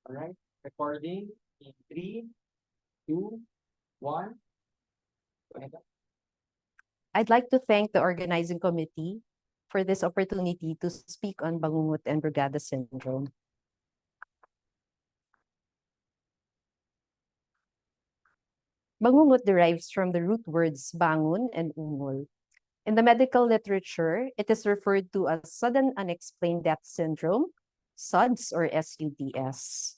All right, recording in 3, 2, 1. Go ahead. I'd like to thank the organizing committee for this opportunity to speak on Bangungut and Brugada Syndrome. Bangungut derives from the root words bangun and ungol. In the medical literature, it is referred to as sudden unexplained death syndrome, SUDS or SUDS.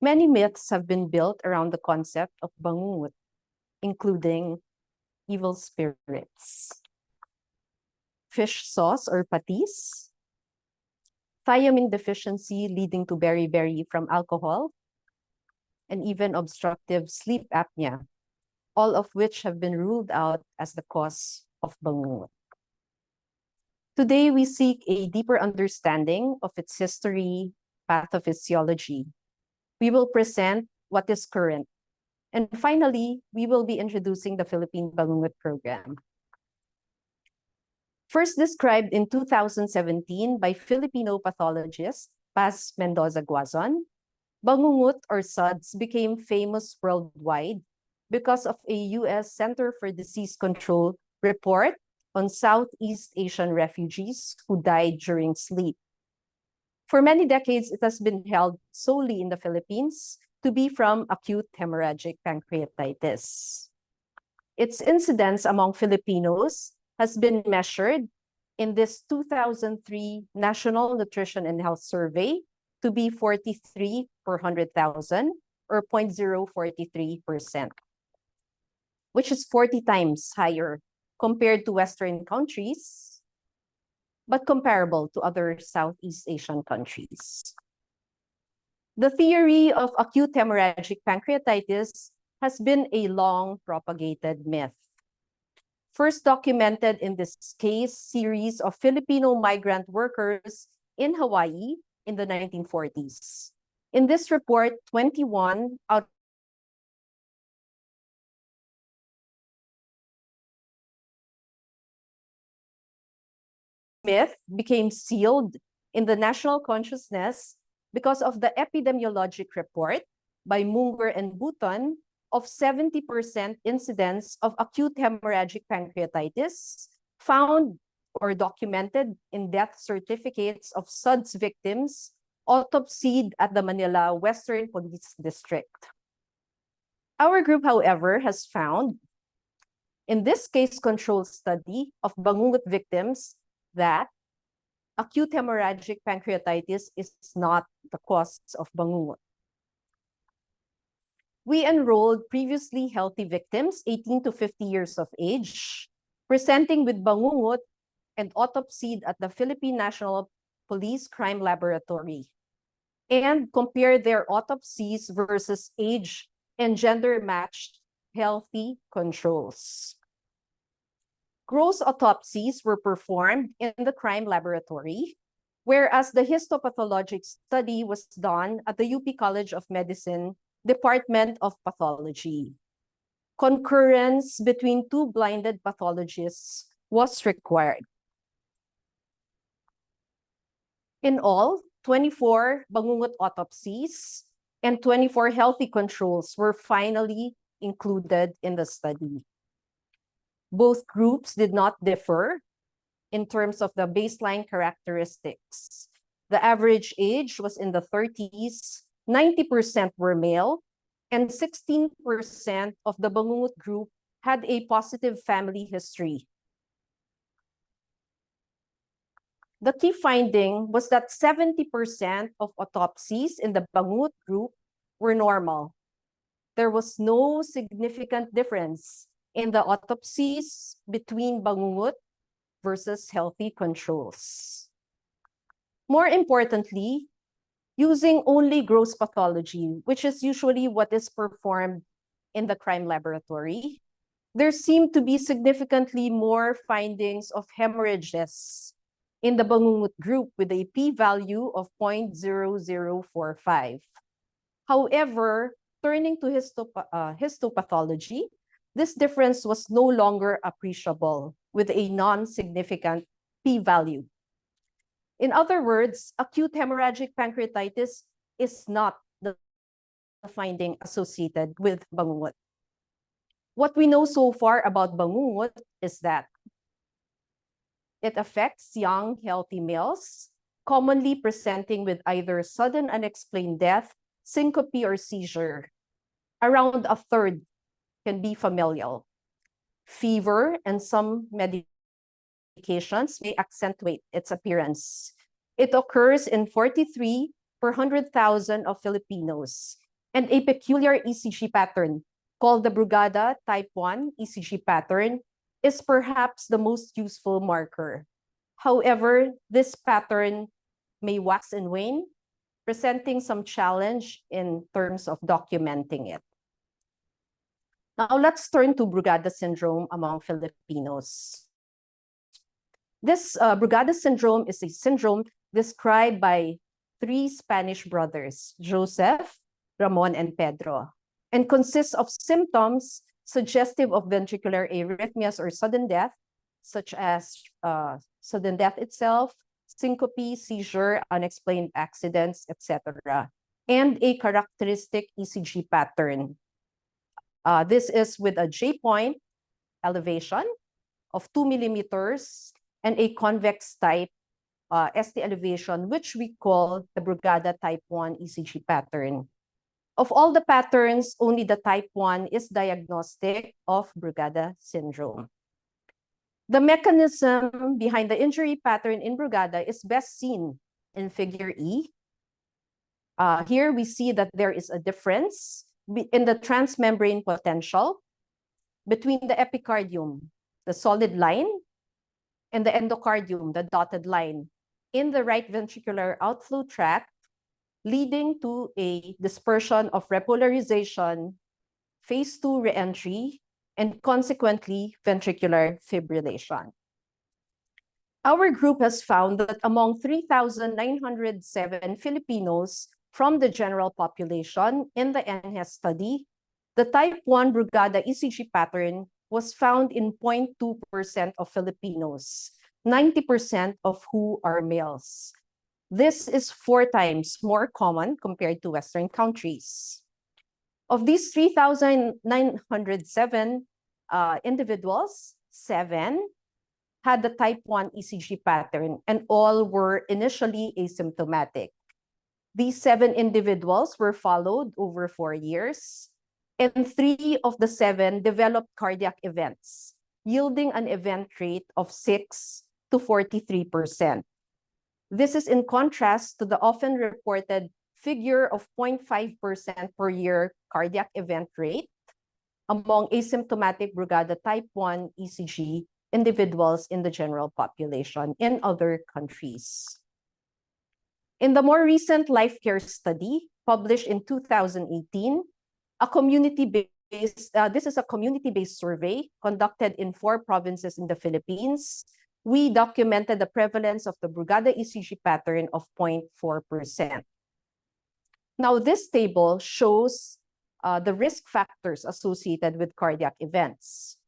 Many myths have been built around the concept of bangungut, including evil spirits, fish sauce or patis, thiamine deficiency leading to beriberi from alcohol, and even obstructive sleep apnea, all of which have been ruled out as the cause of bangungut. Today, we seek a deeper understanding of its history, pathophysiology. We will present what is current. And finally, we will be introducing the Philippine Bangungut Program. First described in 2017 by Filipino pathologist Paz Mendoza Guazon, Bangungut or SUDS became famous worldwide because of a US Center for Disease Control report on Southeast Asian refugees who died during sleep. For many decades, it has been held solely in the Philippines to be from acute hemorrhagic pancreatitis. Its incidence among Filipinos has been measured in this 2003 National Nutrition and Health Survey to be 43 per 100,000 or 0.043%, which is 40 times higher compared to Western countries, but comparable to other Southeast Asian countries. The theory of acute hemorrhagic pancreatitis has been a long propagated myth. First documented in this case series of Filipino migrant workers in Hawaii in the 1940s. In this report, 21 out myth became sealed in the national consciousness because of the epidemiologic report by Munger and Button of 70% incidence of acute hemorrhagic pancreatitis found or documented in death certificates of SUDS victims autopsied at the Manila Western Police District. Our group, however, has found in this case control study of Bangungut victims that acute hemorrhagic pancreatitis is not the cause of bangungut. We enrolled previously healthy victims, 18 to 50 years of age, presenting with bangungut and autopsied at the Philippine National Police Crime Laboratory, and compared their autopsies versus age and gender-matched healthy controls. Gross autopsies were performed in the crime laboratory, whereas the histopathologic study was done at the UP College of Medicine Department of Pathology. Concurrence between two blinded pathologists was required. In all, 24 bangungut autopsies and 24 healthy controls were finally included in the study. Both groups did not differ in terms of the baseline characteristics. The average age was in the 30s, 90% were male, and 16% of the Bangungut group had a positive family history. The key finding was that 70% of autopsies in the Bangungut group were normal. There was no significant difference in the autopsies between bangungut versus healthy controls. More importantly, using only gross pathology, which is usually what is performed in the crime laboratory, there seemed to be significantly more findings of hemorrhages in the bangungut group with a p-value of 0.0045. However, turning to histopathology, this difference was no longer appreciable with a non-significant p-value. In other words, acute hemorrhagic pancreatitis is not the finding associated with bangungot. What we know so far about bangungot is that it affects young, healthy males, commonly presenting with either sudden unexplained death, syncope, or seizure. Around a third can be familial. Fever and some medications may accentuate its appearance. It occurs in 43 per 100,000 of Filipinos, and a peculiar ECG pattern called the Brugada type 1 ECG pattern is perhaps the most useful marker. However, this pattern may wax and wane, presenting some challenge in terms of documenting it. Now let's turn to Brugada syndrome among Filipinos. This Brugada syndrome is a syndrome described by three Spanish brothers, Joseph, Ramon, and Pedro, and consists of symptoms suggestive of ventricular arrhythmias or sudden death, such as sudden death itself, syncope, seizure, unexplained accidents, etc., and a characteristic ECG pattern. This is with a J-point elevation of 2 millimeters and a convex type ST elevation, which we call the Brugada type 1 ECG pattern. Of all the patterns, only the type 1 is diagnostic of Brugada syndrome. The mechanism behind the injury pattern in Brugada is best seen in figure E. Here we see that there is a difference in the transmembrane potential between the epicardium, the solid line, and the endocardium, the dotted line, in the right ventricular outflow tract, leading to a dispersion of repolarization, phase 2 reentry, and consequently ventricular fibrillation. Our group has found that among 3,907 Filipinos from the general population in the NHES study, the type 1 Brugada ECG pattern was found in 0.2% of Filipinos, 90% of who are males. This is 4 times more common compared to Western countries. Of these 3,907 individuals, 7 had the type 1 ECG pattern, and all were initially asymptomatic. These 7 individuals were followed over 4 years, and 3 of the 7 developed cardiac events, yielding an event rate of 6 to 43%. This is in contrast to the often reported figure of 0.5% per year cardiac event rate among asymptomatic Brugada type 1 ECG individuals in the general population in other countries. In the more recent Life Care study published in 2018, this is a community-based survey conducted in 4 provinces in the Philippines. We documented the prevalence of the Brugada ECG pattern of 0.4%. Now, this table shows the risk factors associated with cardiac events.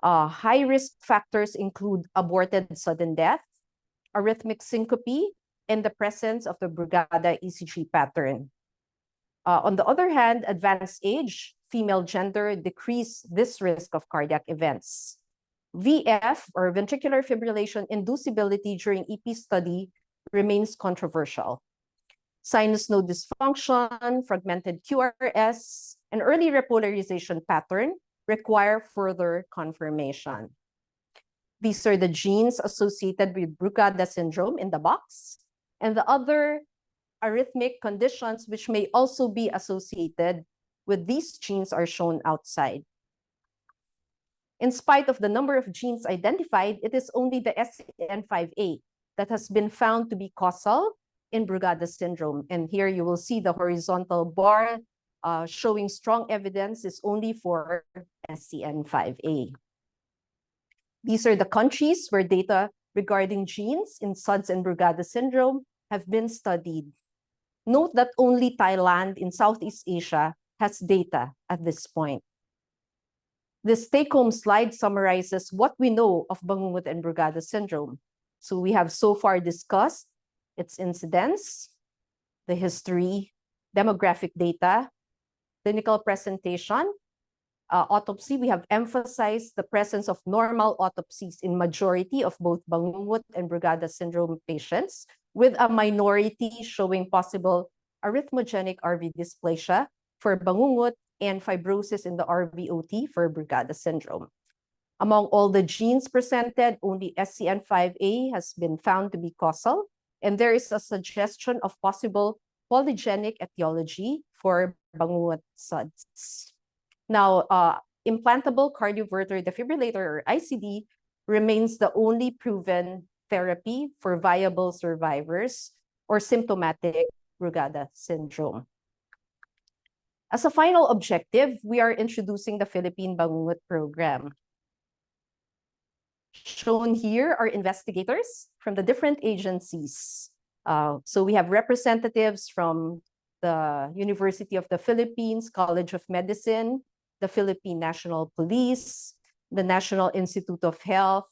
High-risk factors include aborted sudden death, arrhythmic syncope, and the presence of the Brugada ECG pattern. On the other hand, advanced age, female gender decrease this risk of cardiac events. VF, or ventricular fibrillation inducibility during EP study, remains controversial. Sinus node dysfunction, fragmented QRS, and early repolarization pattern require further confirmation. These are the genes associated with Brugada syndrome in the box, and the other arrhythmic conditions which may also be associated with these genes are shown outside. In spite of the number of genes identified, it is only the SCN5A that has been found to be causal in Brugada syndrome. And here you will see the horizontal bar showing strong evidence is only for SCN5A. These are the countries where data regarding genes in SUDS and Brugada syndrome have been studied. Note that only Thailand in Southeast Asia has data at this point. This take-home slide summarizes what we know of Bangungut and Brugada syndrome. So we have so far discussed its incidence, the history, demographic data, clinical presentation, autopsy. We have emphasized the presence of normal autopsies in majority of both Bangungut and Brugada syndrome patients, with a minority showing possible arrhythmogenic RV dysplasia for Bangungut and fibrosis in the RVOT for Brugada syndrome. Among all the genes presented, only SCN5A has been found to be causal, and there is a suggestion of possible polygenic etiology for Bangungut SUDS. Now, implantable cardioverter defibrillator, or ICD, remains the only proven therapy for viable survivors or symptomatic Brugada syndrome. As a final objective, we are introducing the Philippine Bangungut Program. Shown here are investigators from the different agencies. So we have representatives from the University of the Philippines, College of Medicine, the Philippine National Police, the National Institute of Health,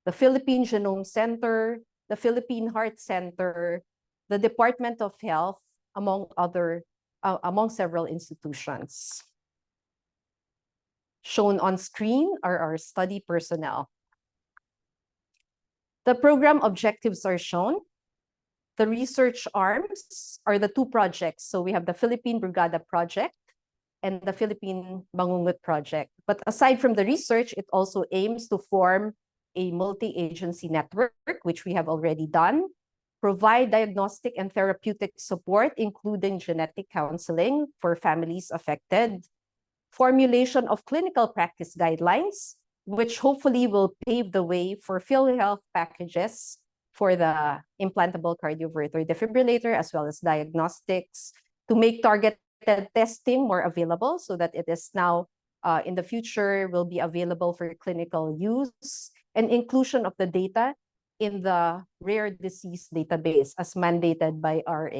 the Philippine Genome Center, the Philippine Heart Center, the Department of Health, among several institutions. Shown on screen are our study personnel. The program objectives are shown. The research arms are the two projects. So we have the Philippine Brugada Project and the Philippine Bangungut Project. But aside from the research, it also aims to form a multi-agency network, which we have already done, provide diagnostic and therapeutic support, including genetic counseling for families affected, formulation of clinical practice guidelines, which hopefully will pave the way for PhilHealth packages for the implantable cardioverter defibrillator, as well as diagnostics, to make targeted testing more available so that it is now in the future will be available for clinical use, and inclusion of the data in the rare disease database as mandated by our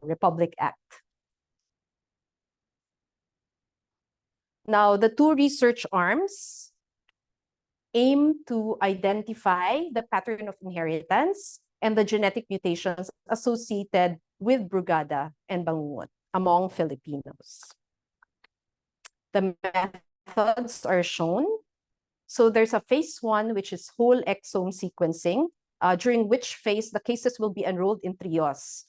Republic Act. Now, the two research arms aim to identify the pattern of inheritance and the genetic mutations associated with Brugada and Bangungut among Filipinos. The methods are shown. So there's a phase 1, which is whole exome sequencing, during which phase the cases will be enrolled in trios.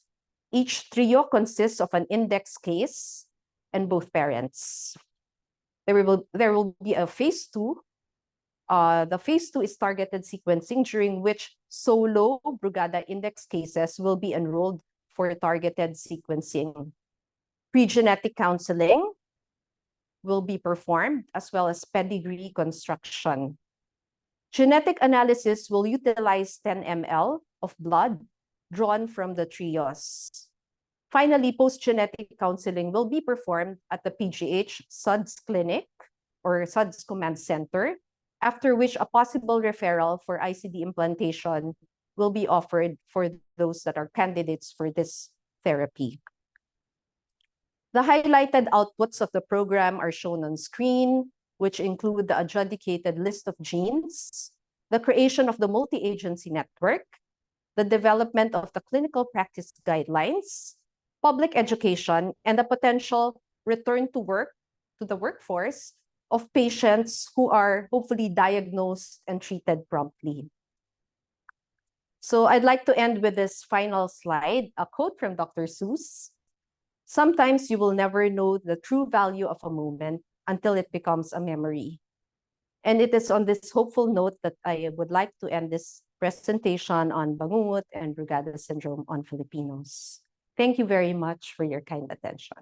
Each trio consists of an index case and both parents. There will be a phase 2. The phase 2 is targeted sequencing, during which solo Brugada index cases will be enrolled for targeted sequencing. Pre-genetic counseling will be performed, as well as pedigree construction. Genetic analysis will utilize 10 ml of blood drawn from the trios. Finally, post-genetic counseling will be performed at the PGH SUDS clinic or SUDS command center, after which a possible referral for ICD implantation will be offered for those that are candidates for this therapy. The highlighted outputs of the program are shown on screen, which include the adjudicated list of genes, the creation of the multi-agency network, the development of the clinical practice guidelines, public education, and the potential return to the workforce of patients who are hopefully diagnosed and treated promptly. So I'd like to end with this final slide, a quote from Dr. Seuss. "Sometimes you will never know the true value of a moment until it becomes a memory." And it is on this hopeful note that I would like to end this presentation on Bangungut and Brugada syndrome on Filipinos. Thank you very much for your kind attention.